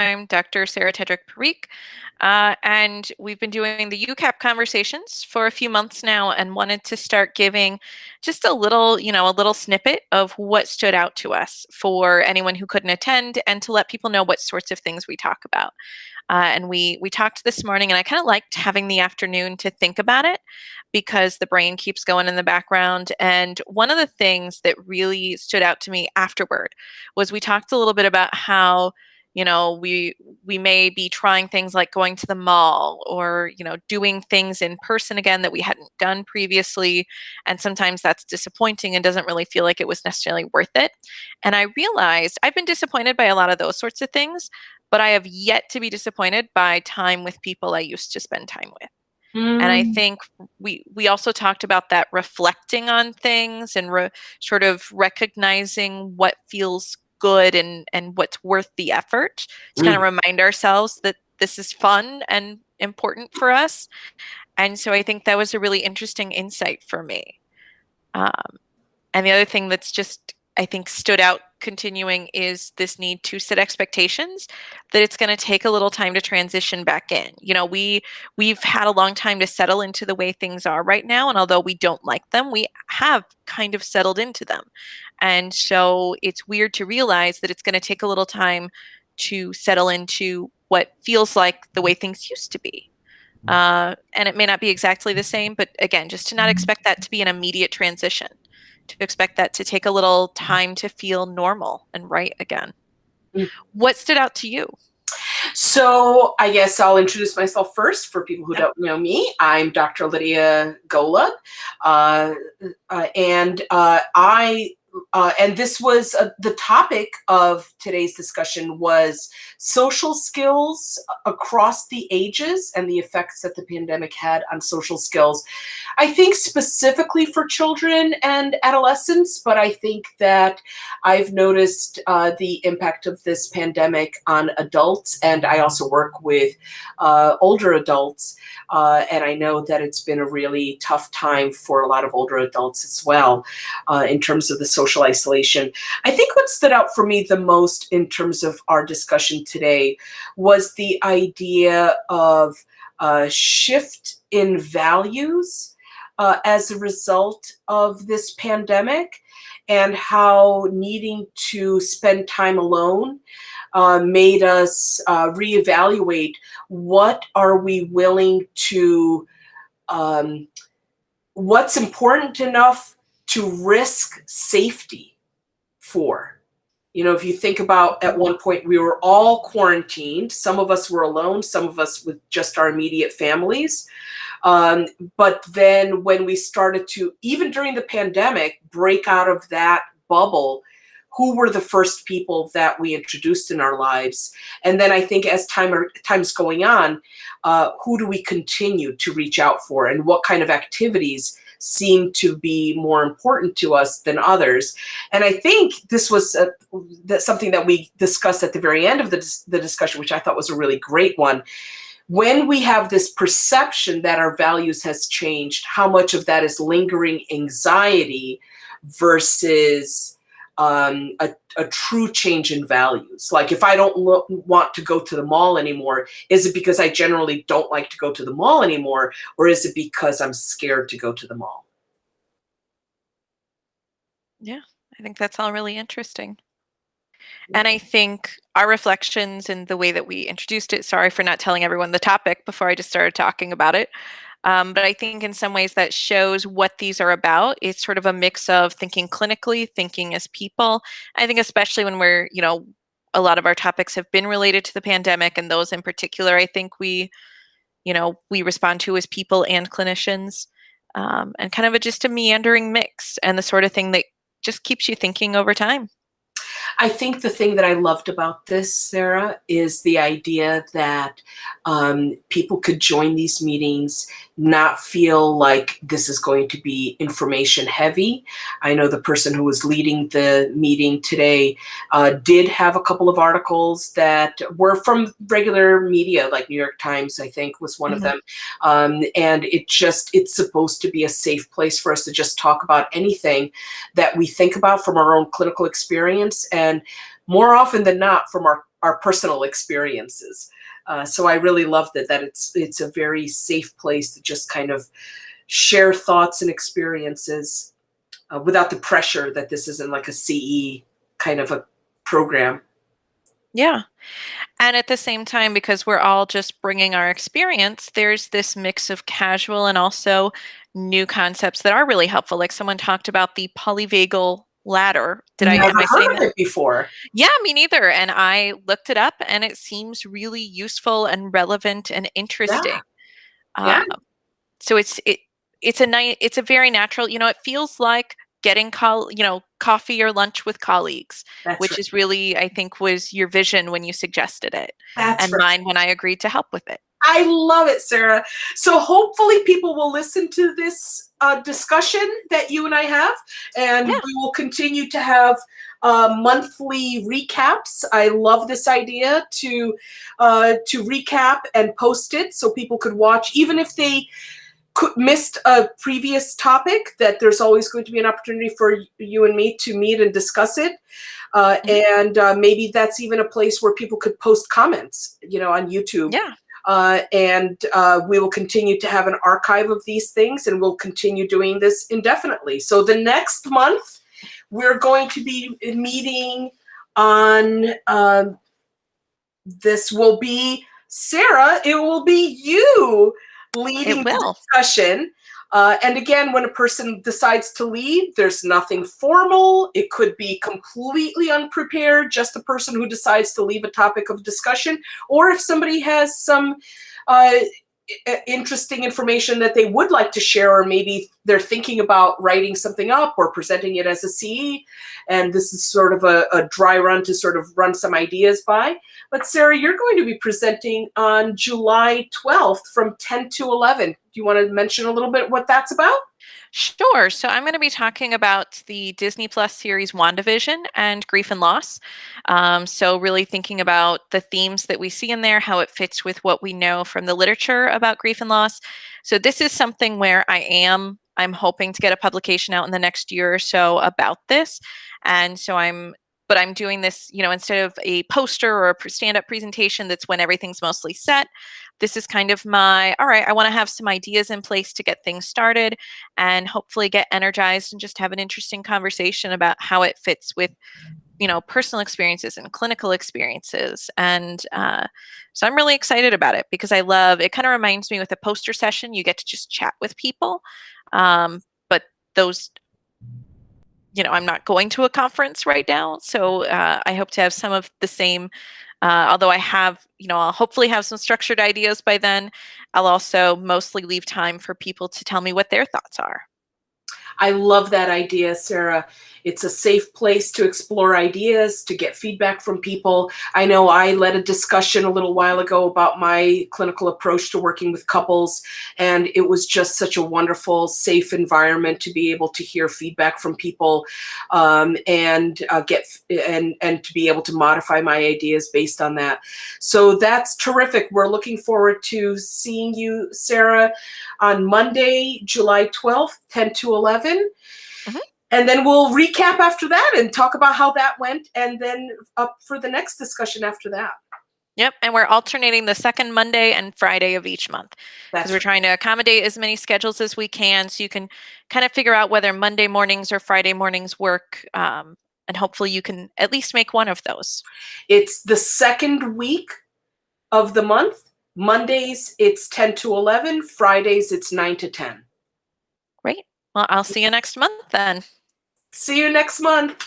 I'm Dr. Sara Tedrick Parikh, and we've been doing the EUCAP conversations for a few months now, and wanted to start giving just a little, a little snippet of what stood out to us for anyone who couldn't attend, and to let people know what sorts of things we talk about. And we talked this morning, and I kind of liked having the afternoon to think about it because the brain keeps going in the background. And one of the things that really stood out to me afterward was we talked a little bit about how we may be trying things like going to the mall or doing things in person again that we hadn't done previously, and sometimes that's disappointing and doesn't really feel like it was necessarily worth it. And I realized I've been disappointed by a lot of those sorts of things, but I have yet to be disappointed by time with people I used to spend time with. And I Mm, think we also talked about that reflecting on things and sort of recognizing what feels good and what's worth the effort to kind of mm. remind ourselves that this is fun and important for us. And so I think that was a really interesting insight for me. Um, and the other thing that's just, I think, stood out continuing is this need to set expectations that it's going to take a little time to transition back in. We've had a long time to settle into the way things are right now, and although we don't like them, we have kind of settled into them. And so it's weird to realize that it's going to take a little time to settle into what feels like the way things used to be. And it may not be exactly the same, but again, just to not expect that to be an immediate transition, to expect that to take a little time to feel normal and right again. What stood out to you? So I guess I'll introduce myself first for people who Yep. don't know me. I'm Dr. Lydia Golub, uh, and this was the topic of today's discussion was social skills across the ages and the effects that the pandemic had on social skills. I think specifically for children and adolescents, but I think that I've noticed the impact of this pandemic on adults, and I also work with older adults, and I know that it's been a really tough time for a lot of older adults as well in terms of the social isolation. I think what stood out for me the most in terms of our discussion today was the idea of a shift in values as a result of this pandemic, and how needing to spend time alone made us reevaluate what are we willing to, what's important enough to risk safety for. If you think about, at one point we were all quarantined. Some of us were alone, some of us with just our immediate families. But then when we started to, even during the pandemic, break out of that bubble, who were the first people that we introduced in our lives? And then I think as time's going on, who do we continue to reach out for, and what kind of activities seem to be more important to us than others? And I think this was something that we discussed at the very end of the discussion, which I thought was a really great one. When we have this perception that our values has changed, how much of that is lingering anxiety versus a true change in values? Like, if I don't want to go to the mall anymore, is it because I generally don't like to go to the mall anymore, or is it because I'm scared to go to the mall? Yeah, I think that's all really interesting. And I think our reflections and the way that we introduced it, sorry for not telling everyone the topic before I just started talking about it. But I think in some ways that shows what these are about. It's sort of a mix of thinking clinically, thinking as people. I think especially when a lot of our topics have been related to the pandemic, and those in particular, I think we respond to as people and clinicians, and kind of just a meandering mix, and the sort of thing that just keeps you thinking over time. I think the thing that I loved about this, Sara, is the idea that people could join these meetings, not feel like this is going to be information heavy. I know the person who was leading the meeting today did have a couple of articles that were from regular media, like New York Times, I think, was one of them. And it's supposed to be a safe place for us to just talk about anything that we think about from our own clinical experience, and more often than not from our our personal experiences. So I really love that it's a very safe place to just kind of share thoughts and experiences without the pressure that this isn't like a CE kind of a program. Yeah. And at the same time, because we're all just bringing our experience, there's this mix of casual and also new concepts that are really helpful. Like someone talked about the polyvagal ladder. Am Never I saying heard of that? it before. Yeah, me neither. And I looked it up and it seems really useful and relevant and Yeah, interesting. yeah, Uh, so it's a very natural, it feels like getting coffee or lunch with colleagues, that's which right. is really, I think, was your vision when you suggested it, That's and right. mine when I agreed to help with it. I love it, Sarah. So hopefully people will listen to this discussion that you and I have, and Yeah. we will continue to have monthly recaps. I love this idea to recap and post it so people could watch, even if they missed a previous topic, that there's always going to be an opportunity for you and me to meet and discuss it. Mhm. And maybe that's even a place where people could post comments, on YouTube. Yeah. And we will continue to have an archive of these things, and we'll continue doing this indefinitely. So the next month, we're going to be meeting on, this will be Sarah, it will be you It leading the will. discussion. And again, when a person decides to lead, there's nothing formal. It could be completely unprepared, just a person who decides to leave a topic of discussion. Or if somebody has some uh, interesting information that they would like to share, or maybe they're thinking about writing something up or presenting it as a CE, and this is sort of a dry run to sort of run some ideas by. But Sarah, you're going to be presenting on July 12th from 10 to 11. Do you want to mention a little bit what that's about? Sure. So I'm going to be talking about the Disney Plus series WandaVision and grief and loss. So really thinking about the themes that we see in there, how it fits with what we know from the literature about grief and loss. So this is something where I'm hoping to get a publication out in the next year or so about this. And so but I'm doing this, instead of a poster or a stand-up presentation, that's when everything's mostly set. This is kind of all right, I want to have some ideas in place to get things started and hopefully get energized and just have an interesting conversation about how it fits with personal experiences and clinical experiences. And so I'm really excited about it because I love it. Kind of reminds me, with a poster session you get to just chat with people, but those, I'm not going to a conference right now, so I hope to have some of the same. Although I have, I'll hopefully have some structured ideas by then. I'll also mostly leave time for people to tell me what their thoughts are. I love that idea, Sarah. It's a safe place to explore ideas, to get feedback from people. I know I led a discussion a little while ago about my clinical approach to working with couples, and it was just such a wonderful, safe environment to be able to hear feedback from people, and get and to be able to modify my ideas based on that. So that's terrific. We're looking forward to seeing you, Sarah, on Monday, July 12th, 10 to 11. Mhm. And then we'll recap after that and talk about how that went, and then up for the next discussion after that. Yep, and we're alternating the second Monday and Friday of each month because That's we're right. trying to accommodate as many schedules as we can, so you can kind of figure out whether Monday mornings or Friday mornings work, and hopefully you can at least make one of those. It's the second week of the month. Mondays, it's 10 to 11. Fridays, it's 9 to 10. Great. Well, I'll see you next month then. See you next month.